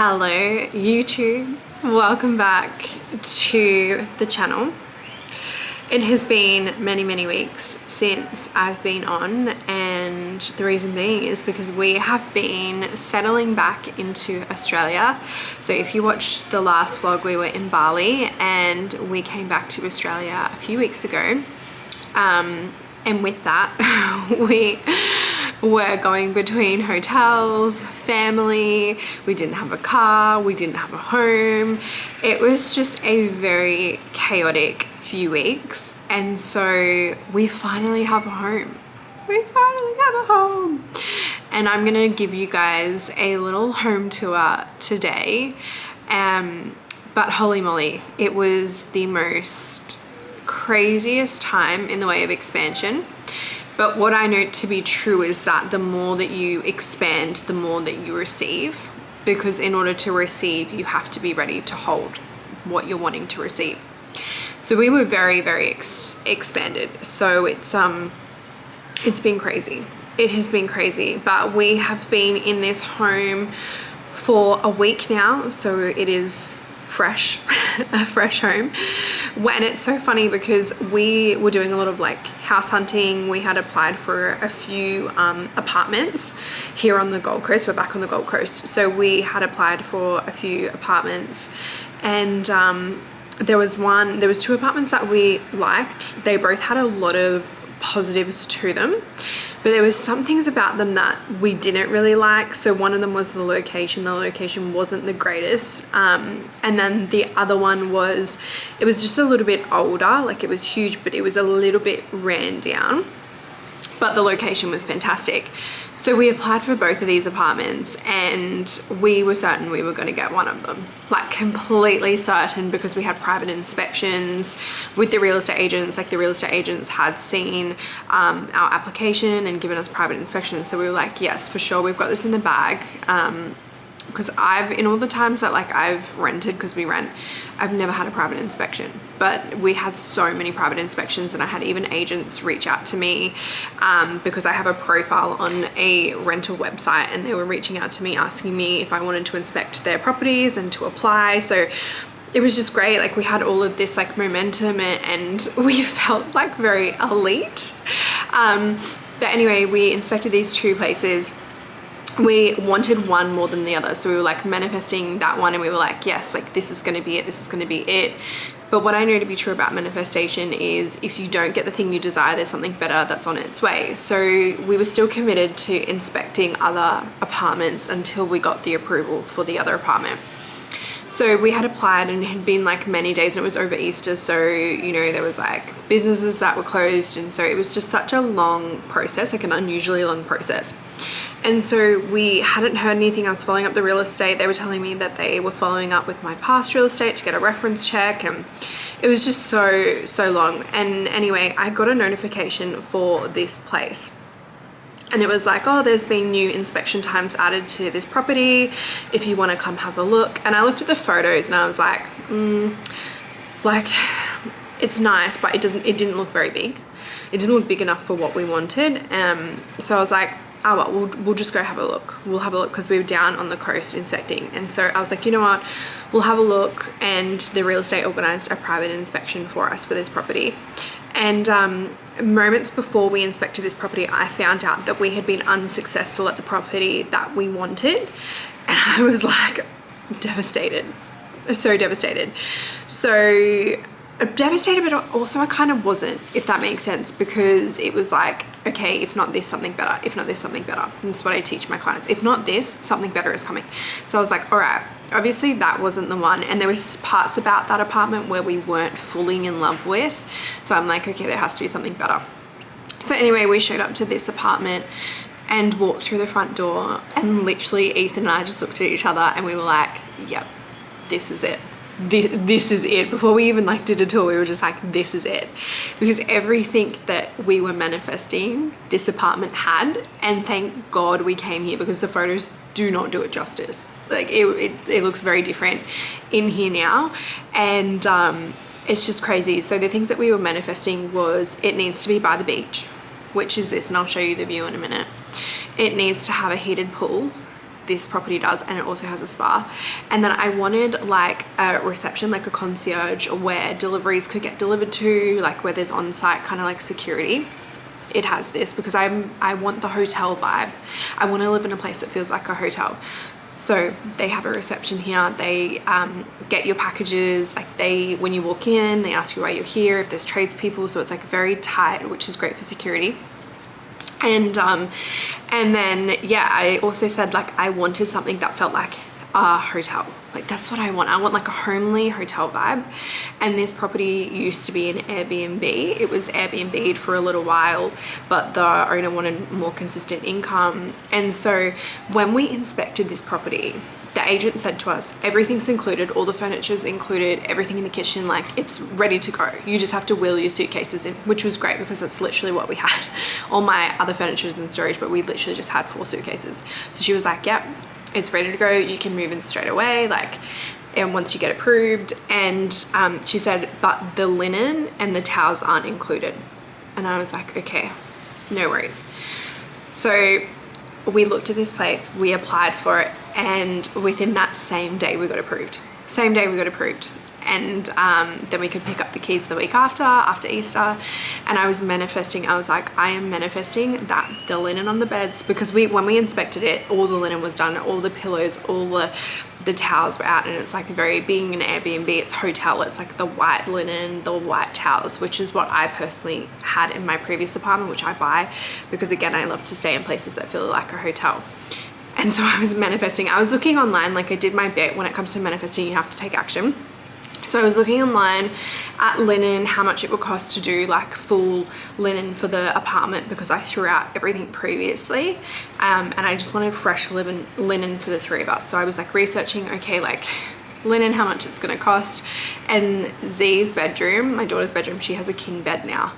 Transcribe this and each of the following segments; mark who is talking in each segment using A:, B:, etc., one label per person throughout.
A: Hello YouTube, welcome back to the channel. It has been many weeks since I've been on, and the reason being is because we have been settling back into Australia. So if you watched the last vlog, we were in Bali and we came back to Australia a few weeks ago, and with that we were going between hotels, family, we didn't have a car, we didn't have a home. It was just a very chaotic few weeks, and so we finally have a home. We finally have a home. And I'm gonna give you guys a little home tour today. But holy moly, it was the most craziest time in the way of expansion. But what I know to be true is that the more that you expand, the more that you receive, because in order to receive, you have to be ready to hold what you're wanting to receive. So we were very expanded. So it's been crazy. It has been crazy, but we have been in this home for a week now. So it is fresh, a fresh home. And it's so funny because we were doing a lot of like house hunting. We had applied for a few apartments here on the Gold Coast. We're back on the Gold Coast. So we had applied for a few apartments, and there was two apartments that we liked. They both had a lot of positives to them, but there was some things about them that we didn't really like. So one of them was the location. The location wasn't the greatest, and then the other one was, it was just a little bit older. Like it was huge, but it was a little bit ran down, but the location was fantastic. So we applied for both of these apartments, and we were certain we were going to get one of them, like completely certain, because we had private inspections with the real estate agents. Like the real estate agents had seen our application and given us private inspections. So we were like, yes, for sure, we've got this in the bag. Because in all the times that like I've rented, because we rent, I've never had a private inspection, but we had so many private inspections, and I had even agents reach out to me because I have a profile on a rental website, and they were reaching out to me asking me if I wanted to inspect their properties and to apply. So it was just great. Like we had all of this like momentum, and we felt like very elite. But anyway, we inspected these two places. We wanted one more than the other, so we were like manifesting that one, and we were like, yes, like this is going to be it, this is going to be it. But what I know to be true about manifestation is if you don't get the thing you desire, there's something better that's on its way. So we were still committed to inspecting other apartments until we got the approval for the other apartment. So we had applied, and it had been like many days, and it was over Easter, so you know there was like businesses that were closed, and so it was just such a long process, like an unusually long process. And so we hadn't heard anything. I was following up the real estate. They were telling me that they were following up with my past real estate to get a reference check, and it was just so long. And anyway, I got a notification for this place, and it was like, oh, there's been new inspection times added to this property if you want to come have a look. And I looked at the photos, and I was like, like it's nice, but it didn't look very big. It didn't look big enough for what we wanted. So I was like, oh well, we'll just go have a look. We'll have a look, because we were down on the coast inspecting. And so I was like, you know what, we'll have a look. And the real estate organized a private inspection for us for this property. And moments before we inspected this property, I found out that we had been unsuccessful at the property that we wanted. And I was like devastated, so devastated. So devastated, but also I kind of wasn't, if that makes sense, because it was like, okay, if not this, something better. If not this, something better. And that's what I teach my clients. If not this, something better is coming. So I was like, all right, obviously that wasn't the one. And there was parts about that apartment where we weren't fully in love with. So I'm like, okay, there has to be something better. So anyway, we showed up to this apartment and walked through the front door, and literally Ethan and I just looked at each other, and we were like, yep, this is it. This is it. Before we even like did a tour, we were just like, this is it, because everything that we were manifesting, this apartment had. And thank God we came here, because the photos do not do it justice. Like it looks very different in here now, and it's just crazy. So the things that we were manifesting was, it needs to be by the beach, which is this, and I'll show you the view in a minute. It needs to have a heated pool. this property does, and it also has a spa. And then I wanted like a reception, like a concierge, where deliveries could get delivered to, like where there's on-site kind of like security. It has this because I want the hotel vibe. I want to live in a place that feels like a hotel. So they have a reception here. They get your packages, like when you walk in, they ask you why you're here, if there's tradespeople. So it's like very tight, which is great for security. And then, yeah, I also said like I wanted something that felt like a hotel. Like that's what I want. I want like a homely hotel vibe. And this property used to be an Airbnb. It was Airbnb'd for a little while, but the owner wanted more consistent income. And so when we inspected this property, the agent said to us, everything's included, all the furniture's included, everything in the kitchen, like it's ready to go. You just have to wheel your suitcases in, which was great because that's literally what we had. All my other furniture's in storage, but we literally just had 4 suitcases. So she was like, yep, it's ready to go. You can move in straight away, like, and once you get approved. And she said, but the linen and the towels aren't included. And I was like, okay, no worries. So we looked at this place, we applied for it, and within that same day we got approved. Same day we got approved. And then we could pick up the keys the week after Easter. And I was manifesting, I was like, I am manifesting that the linen on the beds, because when we inspected it, all the linen was done, all the pillows, all the towels were out. And it's like being an Airbnb, it's hotel, it's like the white linen, the white towels, which is what I personally had in my previous apartment, which I buy because again, I love to stay in places that feel like a hotel. And so I was manifesting, I was looking online, like I did my bit. When it comes to manifesting, you have to take action. So I was looking online at linen, how much it would cost to do like full linen for the apartment, because I threw out everything previously, and I just wanted fresh linen for the 3 of us. So I was like researching, okay, like linen, how much it's gonna cost. And Z's bedroom, my daughter's bedroom, she has a king bed now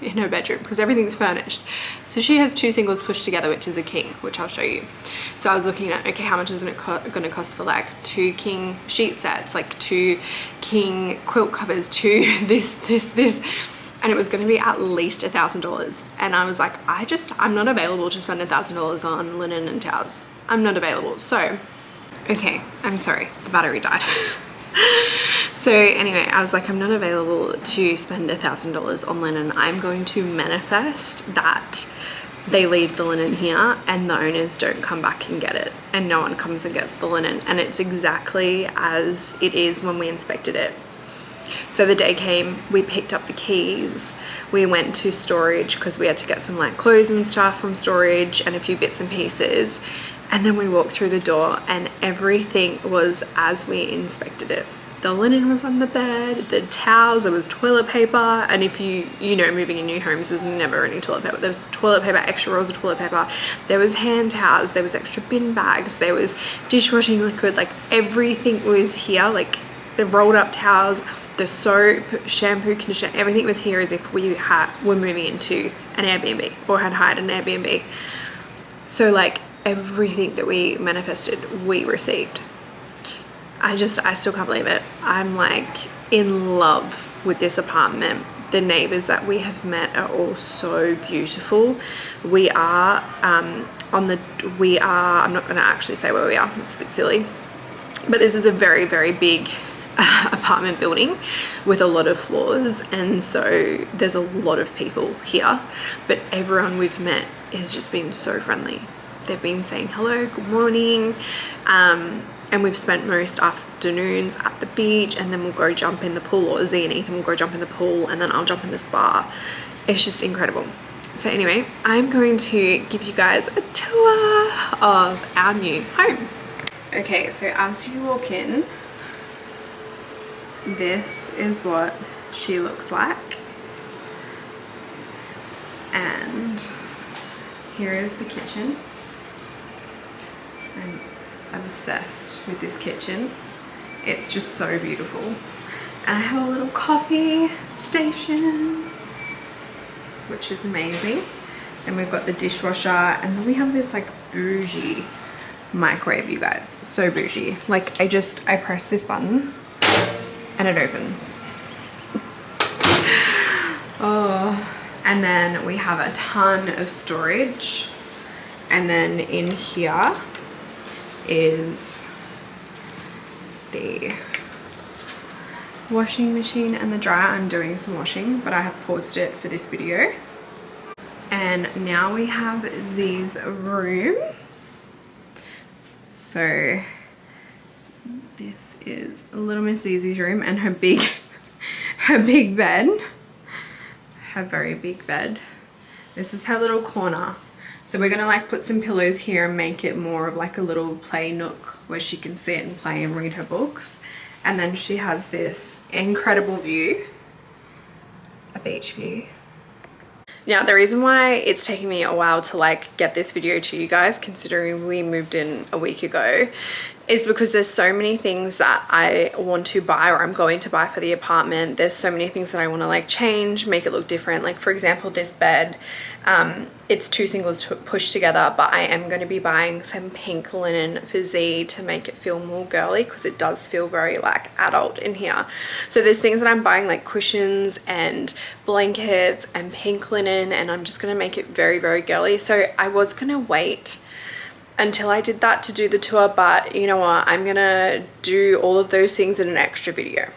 A: in her bedroom because everything's furnished. So she has 2 singles pushed together, which is a king, which I'll show you. So I was looking at, okay, how much is it gonna cost for like 2 king sheet sets, like 2 king quilt covers, 2 this, and it was gonna be at least $1,000. And I was like, I'm not available to spend $1,000 on linen and towels. I'm not available. So, okay, I'm sorry, the battery died. So anyway, I was like, I'm not available to spend $1,000 on linen. I'm going to manifest that they leave the linen here and the owners don't come back and get it, and no one comes and gets the linen. And it's exactly as it is when we inspected it. So the day came, we picked up the keys, we went to storage because we had to get some like clothes and stuff from storage and a few bits and pieces. And then we walked through the door and everything was as we inspected it. The linen was on the bed, the towels, there was toilet paper. And if you know, moving in new homes, there's never any toilet paper. There was toilet paper, extra rolls of toilet paper. There was hand towels, there was extra bin bags, there was dishwashing liquid, like everything was here. Like the rolled up towels, the soap, shampoo, conditioner, everything was here as if we were moving into an Airbnb or had hired an Airbnb. So like everything that we manifested, we received. I still can't believe it. I'm like in love with this apartment. The neighbors that we have met are all so beautiful. We are, I'm not gonna actually say where we are, it's a bit silly. But this is a very, very big apartment building with a lot of floors, and so there's a lot of people here, but everyone we've met has just been so friendly. They've been saying hello, good morning, and we've spent most afternoons at the beach, and then we'll go jump in the pool, or Z and Ethan will go jump in the pool, and then I'll jump in the spa. It's just incredible. So anyway, I'm going to give you guys a tour of our new home. Okay, so as you walk in, this is what she looks like, and here is the kitchen. I'm obsessed with this kitchen. It's just so beautiful. And I have a little coffee station, which is amazing. And we've got the dishwasher, and then we have this like bougie microwave, you guys. So bougie. Like I press this button and it opens. Oh, and then we have a ton of storage. And then in here is the washing machine and the dryer. I'm doing some washing, but I have paused it for this video. And now we have Z's room. So this is Little Miss Zizi's room and her big bed. Her very big bed. This is her little corner. So we're gonna like put some pillows here and make it more of like a little play nook where she can sit and play and read her books. And then she has this incredible view, a beach view. Now the reason why it's taking me a while to like get this video to you guys, considering we moved in a week ago, is because there's so many things that I want to buy or I'm going to buy for the apartment. There's so many things that I want to like change, make it look different. Like for example, this bed, it's 2 singles pushed together, but I am going to be buying some pink linen for Z to make it feel more girly, because it does feel very like adult in here. So there's things that I'm buying like cushions and blankets and pink linen, and I'm just going to make it very, very girly. So I was going to wait until I did that to do the tour, but you know what, I'm gonna do all of those things in an extra video.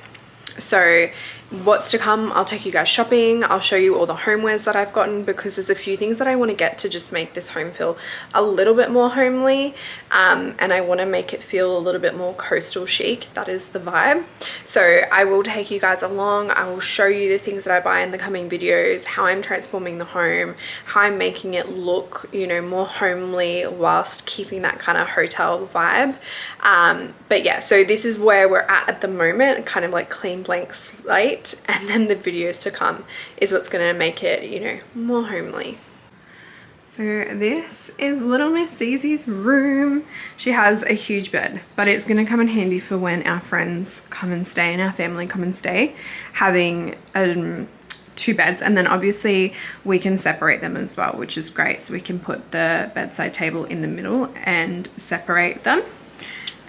A: So what's to come, I'll take you guys shopping, I'll show you all the homewares that I've gotten, because there's a few things that I want to get to just make this home feel a little bit more homely, and I want to make it feel a little bit more coastal chic. That is the vibe. So I will take you guys along. I will show you the things that I buy in the coming videos, how I'm transforming the home, how I'm making it look, you know, more homely whilst keeping that kind of hotel vibe. But yeah, so this is where we're at the moment, kind of like clean blank slate. And then the videos to come is what's going to make it, you know, more homely. So this is Little Miss Zizi's room. She has a huge bed, but it's going to come in handy for when our friends come and stay and our family come and stay, having 2 beds. And then obviously we can separate them as well, which is great. So we can put the bedside table in the middle and separate them.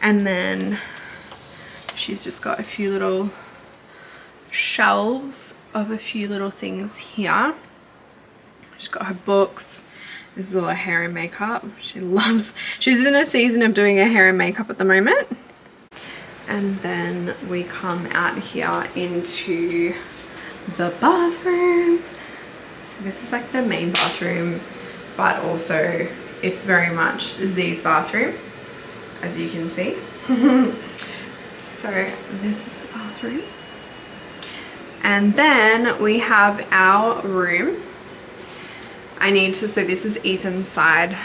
A: And then she's just got a few little shelves of a few little things here. She's got her books. This is all her hair and makeup. She's in a season of doing her hair and makeup at the moment. And then we come out here into the bathroom. So this is like the main bathroom, but also it's very much Z's bathroom, as you can see. So this is the bathroom. And then we have our room. So this is Ethan's side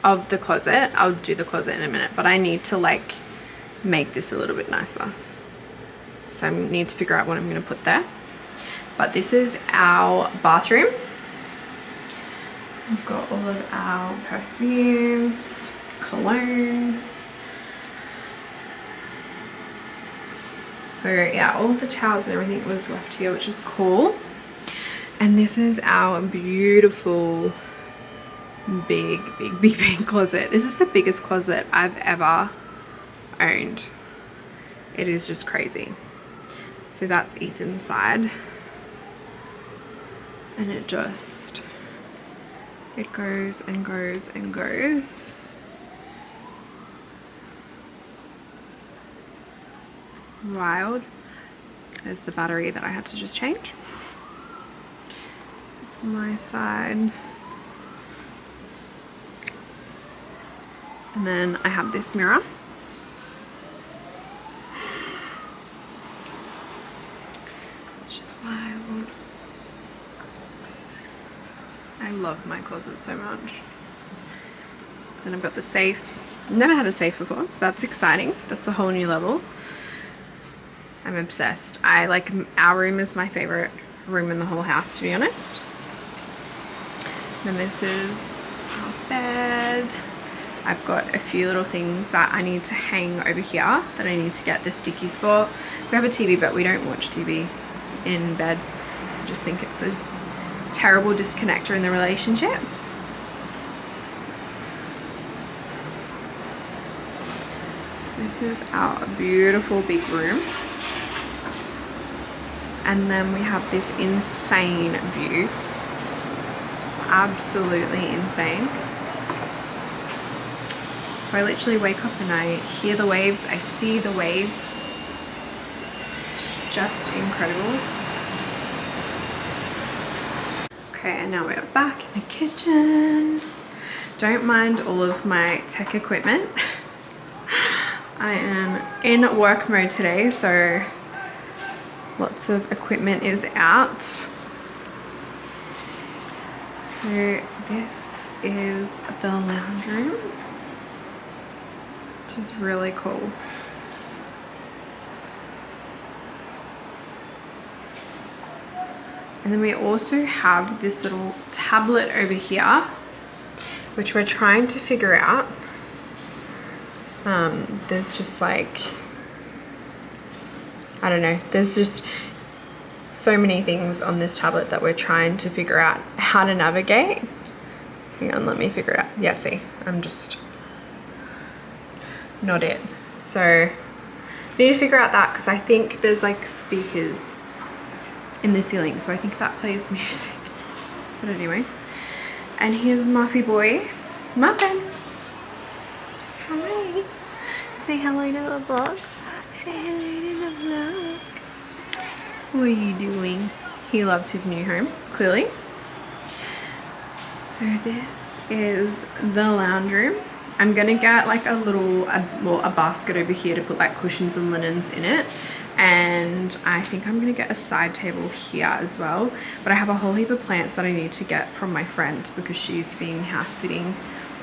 A: of the closet. I'll do the closet in a minute, but I need to like make this a little bit nicer. So I need to figure out what I'm going to put there. But this is our bathroom. We've got all of our perfumes, colognes. So yeah, all of the towels and everything was left here, which is cool. And this is our beautiful big closet. This is the biggest closet I've ever owned. It is just crazy. So that's Ethan's side. And it goes and goes and goes. Wild. There's the battery that I had to just change. It's my side. And then I have this mirror. It's just wild. I love my closet so much. Then I've got the safe. I've never had a safe before, so that's exciting. That's a whole new level. I'm obsessed. Our room is my favorite room in the whole house, to be honest. Then this is our bed. I've got a few little things that I need to hang over here that I need to get the stickies for. We have a TV, but we don't watch TV in bed. I just think it's a terrible disconnector in the relationship. This is our beautiful big room. And then we have this insane view. Absolutely insane. So I literally wake up and I hear the waves, I see the waves. It's just incredible. Okay, and now we're back in the kitchen. Don't mind all of my tech equipment. I am in work mode today, so lots of equipment is out. So this is the lounge room, which is really cool. And then we also have this little tablet over here, which we're trying to figure out. There's just like, I don't know, there's just so many things on this tablet that we're trying to figure out how to navigate. Hang on, let me figure it out. Yeah, see, I'm just not it. So we need to figure out that, because I think there's like speakers in the ceiling, so I think that plays music. But anyway, and here's Muffy boy, Muffin. Hi. Say hello to the vlog. Say hello to the vlog. What are you doing? He loves his new home, clearly. So this is the lounge room. I'm gonna get like a basket over here to put like cushions and linens in it. And I think I'm gonna get a side table here as well. But I have a whole heap of plants that I need to get from my friend, because she's been house sitting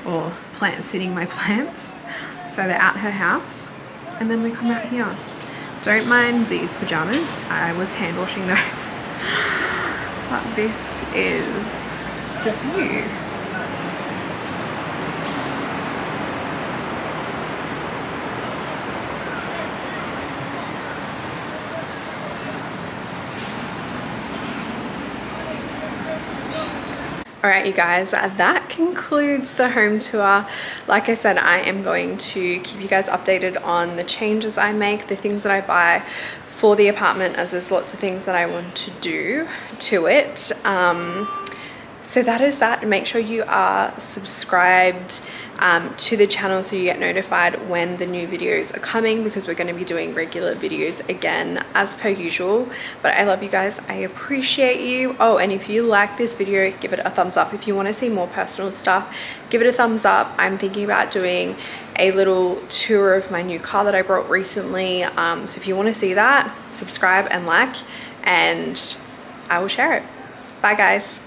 A: or plant sitting my plants. So they're at her house. And then we come out here. Don't mind Z's pajamas. I was hand washing those. But this is the view. Alright you guys, that concludes the home tour. Like I said, I am going to keep you guys updated on the changes I make, the things that I buy for the apartment, as there's lots of things that I want to do to it. So that is that. Make sure you are subscribed to the channel so you get notified when the new videos are coming, because we're going to be doing regular videos again as per usual. But I love you guys. I appreciate you. Oh, and if you like this video, give it a thumbs up. If you want to see more personal stuff, give it a thumbs up. I'm thinking about doing a little tour of my new car that I brought recently. So if you want to see that, subscribe and like, and I will share it. Bye guys.